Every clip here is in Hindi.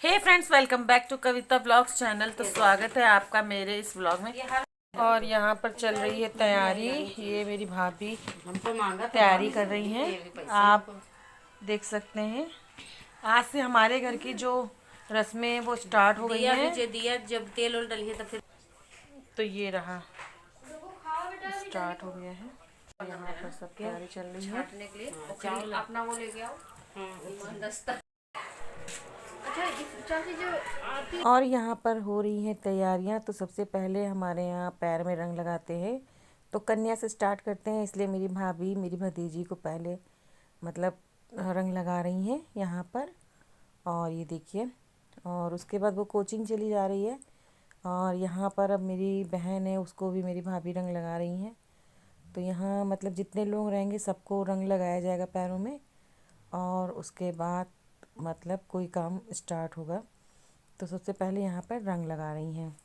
Hey friends, welcome back to Kavita blogs channel. तो स्वागत है आपका मेरे इस ब्लॉग में। और यहाँ पर चल रही है तैयारी। ये मेरी भाभी तैयारी कर रही हैं, आप देख सकते हैं। आज से हमारे घर की जो रस्में वो स्टार्ट हो गई हैं। दिया जब तेल और डली है तब फिर तो ये रहा, स्टार्ट हो गया है। यहाँ पर सब तैयारी चल रही है। छाटने के लिए अपना वो लेके आओ। दस्ता। और यहाँ पर हो रही हैं तैयारियाँ। तो सबसे पहले हमारे यहाँ पैर में रंग लगाते हैं, तो कन्या से स्टार्ट करते हैं। इसलिए मेरी भाभी मेरी भतीजी को पहले मतलब रंग लगा रही हैं यहाँ पर। और ये देखिए, और उसके बाद वो कोचिंग चली जा रही है। और यहाँ पर अब मेरी बहन है, उसको भी मेरी भाभी रंग लगा रही हैं। तो यहाँ मतलब जितने लोग रहेंगे सबको रंग लगाया जाएगा पैरों में। और उसके बाद मतलब कोई काम स्टार्ट होगा। तो सबसे पहले यहाँ पर रंग लगा रही हैं।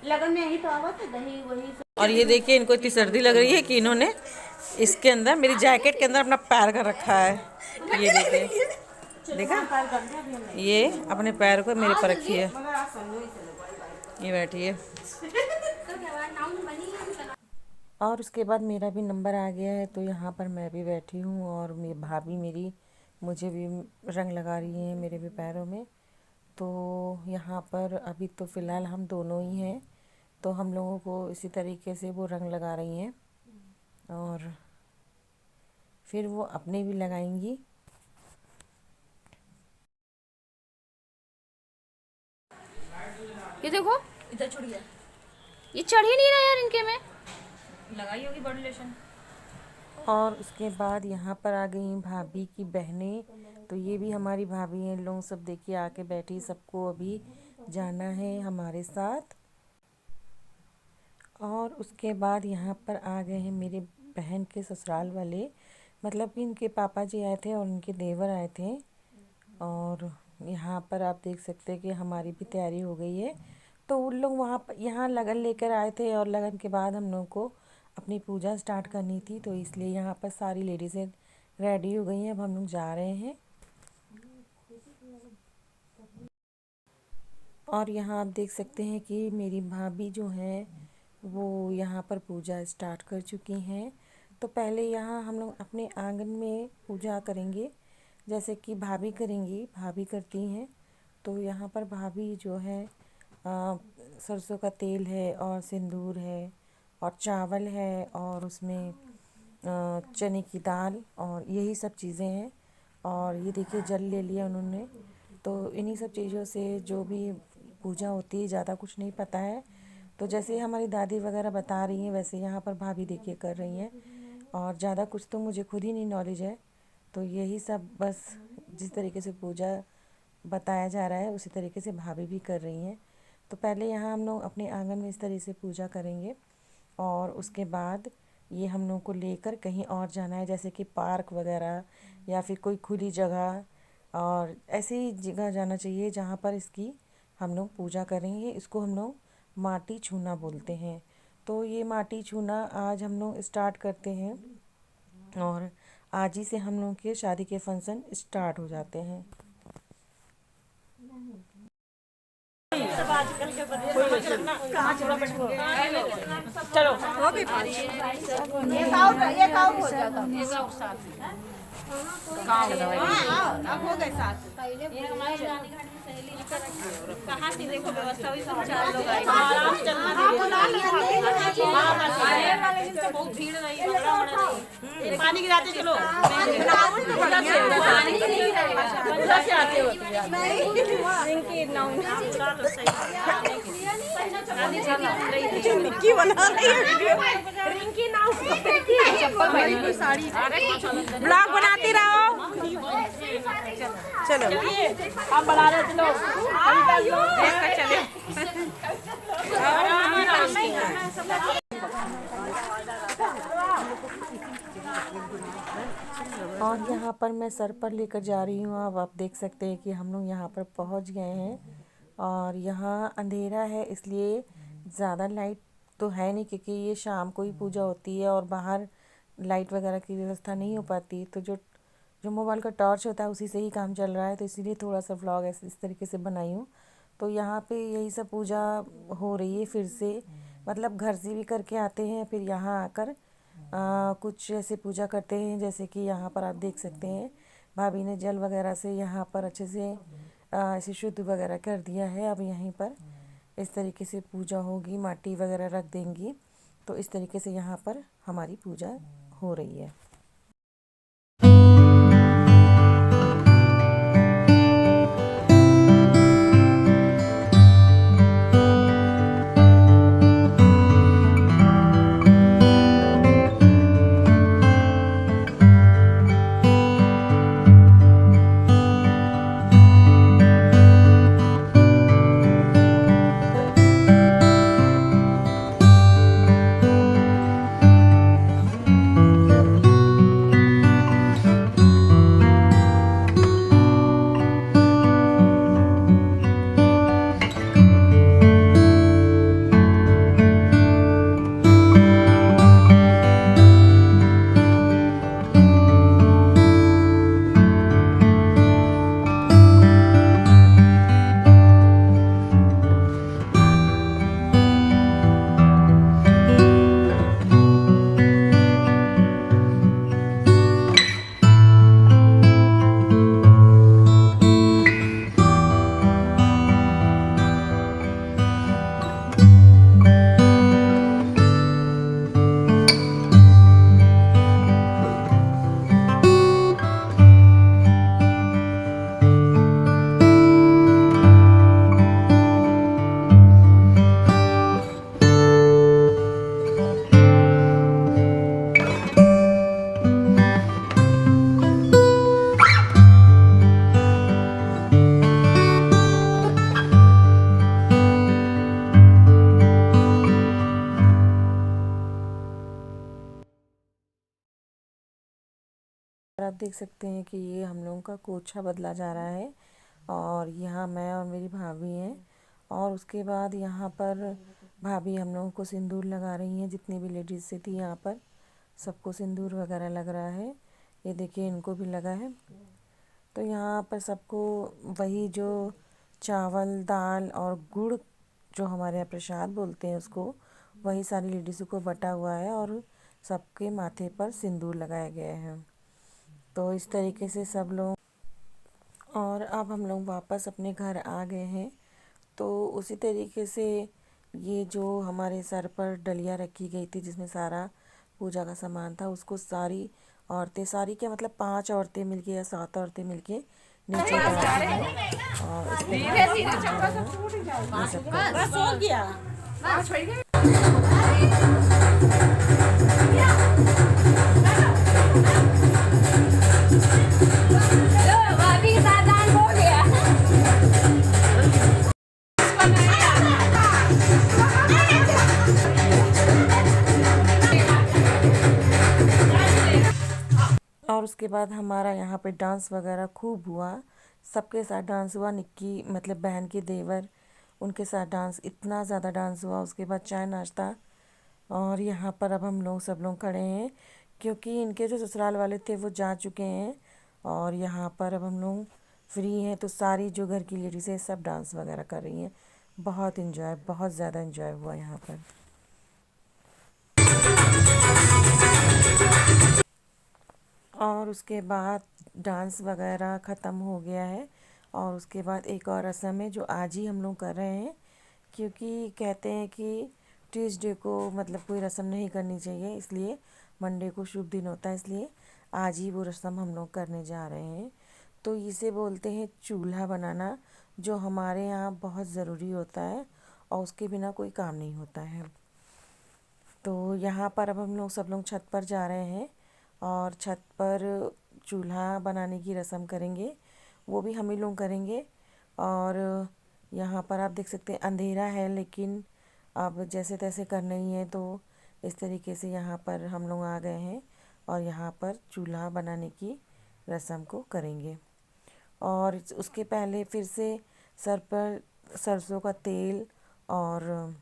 लगन में यही तो आवा था दही वही। और ये देखिए, इनको इतनी सर्दी लग रही है कि इन्होंने इसके अंदर मेरी जैकेट के अंदर अपना पैर कर रखा है। ये देखिए, देखा, ये अपने पैर को मेरे पर रखी है। ये बैठी है। और उसके बाद मेरा भी नंबर आ गया है, तो यहाँ पर मैं भी बैठी हूँ। और मेरी भाभी मेरी मुझे भी रंग लगा रही है मेरे भी पैरों में। तो यहाँ पर अभी तो फ़िलहाल हम दोनों ही हैं, तो हम लोगों को इसी तरीके से वो रंग लगा रही हैं। और फिर वो अपने भी लगाएंगी। ये देखो इधर छुड़ गया, ये चढ़ ही नहीं रहा यार, इनके में लगाई होगी बॉडी लोशन। और उसके बाद यहाँ पर आ गई भाभी की बहनें। तो ये भी हमारी भाभी हैं। लोग सब देखिए आके बैठी, सबको अभी जाना है हमारे साथ। और उसके बाद यहाँ पर आ गए हैं मेरे बहन के ससुराल वाले, मतलब कि इनके पापा जी आए थे और इनके देवर आए थे। और यहाँ पर आप देख सकते हैं कि हमारी भी तैयारी हो गई है। तो उन लोग वहाँ पर यहाँ लगन लेकर आए थे, और लगन के बाद हम लोग को अपनी पूजा स्टार्ट करनी थी। तो इसलिए यहाँ पर सारी लेडीज़ें रेडी हो गई हैं। अब हम लोग जा रहे हैं। और यहाँ आप देख सकते हैं कि मेरी भाभी जो है वो यहाँ पर पूजा स्टार्ट कर चुकी हैं। तो पहले यहाँ हम लोग अपने आंगन में पूजा करेंगे, जैसे कि भाभी करेंगी, भाभी करती हैं। तो यहाँ पर भाभी जो है सरसों का तेल है और सिंदूर है और चावल है और उसमें चने की दाल और यही सब चीज़ें हैं। और ये देखिए, जल ले लिया उन्होंने। तो इन्हीं सब चीज़ों से जो भी पूजा होती है, ज़्यादा कुछ नहीं पता है। तो जैसे हमारी दादी वगैरह बता रही हैं वैसे यहाँ पर भाभी देखिए कर रही हैं। और ज़्यादा कुछ तो मुझे खुद ही नहीं नॉलेज है। तो यही सब बस जिस तरीके से पूजा बताया जा रहा है उसी तरीके से भाभी भी कर रही हैं। तो पहले यहाँ हम लोग अपने आंगन में इस तरीके से पूजा करेंगे। और उसके बाद ये हम लोग को लेकर कहीं और जाना है, जैसे कि पार्क वगैरह या फिर कोई खुली जगह। और ऐसी जगह जाना चाहिए जहाँ पर इसकी हम लोग पूजा करेंगे। इसको हम लोग माटी छूना बोलते हैं। तो ये माटी छूना आज हम लोग स्टार्ट करते हैं। और आज ही से हम लोग के शादी के फंक्शन स्टार्ट हो जाते हैं। चलो हो गई अब हो गए साथ। कहाँ से देखो व्यवस्था हुई, सब 4 लोग आए। आराम से चलना, बहुत भीड़ नहीं, पानी गिराते चलो। उधर से आते हो रिंकी बना रही है, रिंकी नाव साड़ी ब्लॉग बनाती रहो। चलो हम बना रहे थे लोग, चले और यहाँ पर मैं सर पर लेकर जा रही हूँ। अब आप देख सकते हैं कि हम लोग यहाँ पर पहुँच गए हैं और यहाँ अंधेरा है, इसलिए ज़्यादा लाइट तो है नहीं क्योंकि ये शाम को ही पूजा होती है और बाहर लाइट वगैरह की व्यवस्था नहीं हो पाती। तो जो जो मोबाइल का टॉर्च होता है उसी से ही काम चल रहा है, तो इसीलिए थोड़ा सा व्लॉग ऐसे इस तरीके से बनाई हूँ। तो यहाँ पे यही सब पूजा हो रही है फिर से, मतलब घर से भी करके आते हैं फिर यहाँ आकर कुछ ऐसे पूजा करते हैं। जैसे कि यहाँ पर आप देख सकते हैं भाभी ने जल वगैरह से यहाँ पर अच्छे से ऐसे शुद्ध वगैरह कर दिया है। अब यहीं पर इस तरीके से पूजा होगी, माटी वगैरह रख देंगी। तो इस तरीके से यहाँ पर हमारी पूजा हो रही है। आप देख सकते हैं कि ये हम लोगों का कोछा बदला जा रहा है और यहाँ मैं और मेरी भाभी हैं। और उसके बाद यहाँ पर भाभी हम लोगों को सिंदूर लगा रही हैं। जितनी भी लेडीज़ से थी यहाँ पर सबको सिंदूर वगैरह लग रहा है। ये देखिए इनको भी लगा है। तो यहाँ पर सबको वही जो चावल दाल और गुड़ जो हमारे यहाँ प्रसाद बोलते हैं उसको, वही सारी लेडीज़ों को बटा हुआ है और सबके माथे पर सिंदूर लगाया गया है। तो इस तरीके से सब लोग, और अब हम लोग वापस अपने घर आ गए हैं। तो उसी तरीके से ये जो हमारे सर पर डलिया रखी गई थी जिसमें सारा पूजा का सामान था, उसको सारी औरतें, सारी क्या मतलब 5 औरतें मिलके या 7 औरतें मिलके नीचे उतारती हैं और इस तरीके से ये सब करती हैं। और उसके बाद हमारा यहाँ पे डांस वगैरह खूब हुआ, सबके साथ डांस हुआ। निक्की मतलब बहन के देवर, उनके साथ डांस, इतना ज़्यादा डांस हुआ। उसके बाद चाय नाश्ता। और यहाँ पर अब हम लोग सब लोग खड़े हैं क्योंकि इनके जो ससुराल वाले थे वो जा चुके हैं और यहाँ पर अब हम लोग फ्री हैं। तो सारी जो घर की लेडीज़ है सब डांस वगैरह कर रही हैं। बहुत इन्जॉय, बहुत ज़्यादा इन्जॉय हुआ यहाँ पर। और उसके बाद डांस वगैरह ख़त्म हो गया है और उसके बाद एक और रस्म है जो आज ही हम लोग कर रहे हैं क्योंकि कहते हैं कि ट्यूसडे को मतलब कोई रस्म नहीं करनी चाहिए, इसलिए मंडे को शुभ दिन होता है, इसलिए आज ही वो रस्म हम लोग करने जा रहे हैं। तो इसे बोलते हैं चूल्हा बनाना, जो हमारे यहाँ बहुत ज़रूरी होता है और उसके बिना कोई काम नहीं होता है। तो यहाँ पर अब हम लोग सब लोग छत पर जा रहे हैं और छत पर चूल्हा बनाने की रस्म करेंगे, वो भी हम ही लोग करेंगे। और यहाँ पर आप देख सकते हैं अंधेरा है लेकिन अब जैसे तैसे करना ही है, तो इस तरीके से यहाँ पर हम लोग आ गए हैं और यहाँ पर चूल्हा बनाने की रस्म को करेंगे। और उसके पहले फिर से सर पर सरसों का तेल और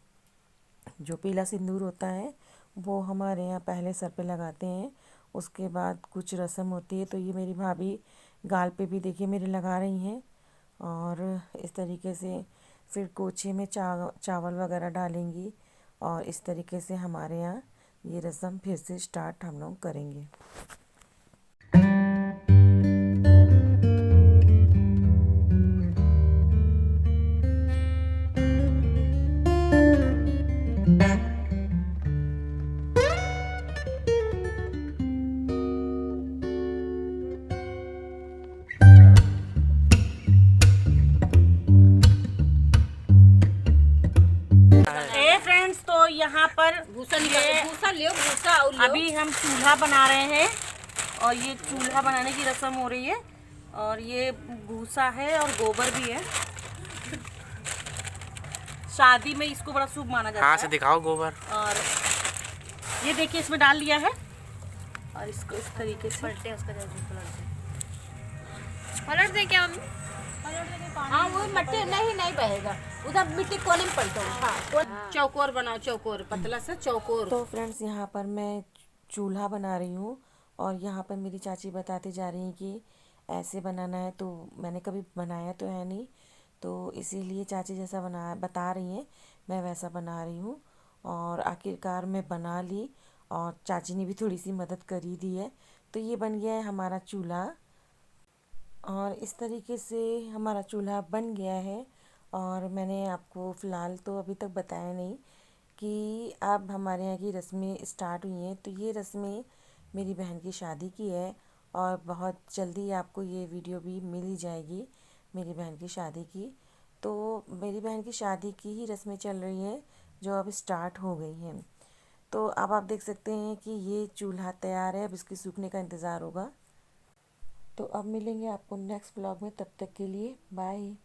जो पीला सिंदूर होता है वो हमारे यहाँ पहले सर पे लगाते हैं। उसके बाद कुछ रस्म होती है, तो ये मेरी भाभी गाल पे भी देखिए मेरे लगा रही हैं। और इस तरीके से फिर कोछे में चावल वगैरह डालेंगी और इस तरीके से हमारे यहाँ ये रस्म फिर से स्टार्ट हम लोग करेंगे। फ्रेंड्स, तो यहाँ पर भूसा लियो भूसा और लियो। अभी हम चूल्हा बना रहे हैं और ये चूल्हा बनाने की रस्म हो रही है। और ये भूसा है और गोबर भी है। शादी में इसको बड़ा शुभ माना जाता है। हाँ से दिखाओ गोबर। और ये देखिए इसमें डाल लिया है और इसको इस तरीके से पलटे उसका पलट दे क्या? हाँ वो मिट्टी नहीं बहेगा, उधर मिट्टी कोने में पलटो। हाँ चौकोर बनाओ, चौकोर पतला सा चौकोर। तो फ्रेंड्स, यहाँ पर मैं चूल्हा बना रही हूँ और यहाँ पर मेरी चाची बताती जा रही हैं कि ऐसे बनाना है। तो मैंने कभी बनाया तो है नहीं, तो इसीलिए चाची जैसा बता रही हैं मैं वैसा बना रही हूँ। और आखिरकार मैं बना ली और चाची ने भी थोड़ी सी मदद कर ही दी है। तो ये बन गया है हमारा चूल्हा और इस तरीके से हमारा चूल्हा बन गया है। और मैंने आपको फ़िलहाल तो अभी तक बताया नहीं कि अब हमारे यहाँ की रस्में स्टार्ट हुई हैं। तो ये रस्में मेरी बहन की शादी की है और बहुत जल्दी आपको ये वीडियो भी मिल ही जाएगी मेरी बहन की शादी की। तो मेरी बहन की शादी की ही रस्में चल रही हैं जो अब स्टार्ट हो गई हैं। तो अब आप देख सकते हैं कि ये चूल्हा तैयार है, अब इसके सूखने का इंतज़ार होगा। तो अब मिलेंगे आपको नेक्स्ट ब्लॉग में, तब तक के लिए बाय।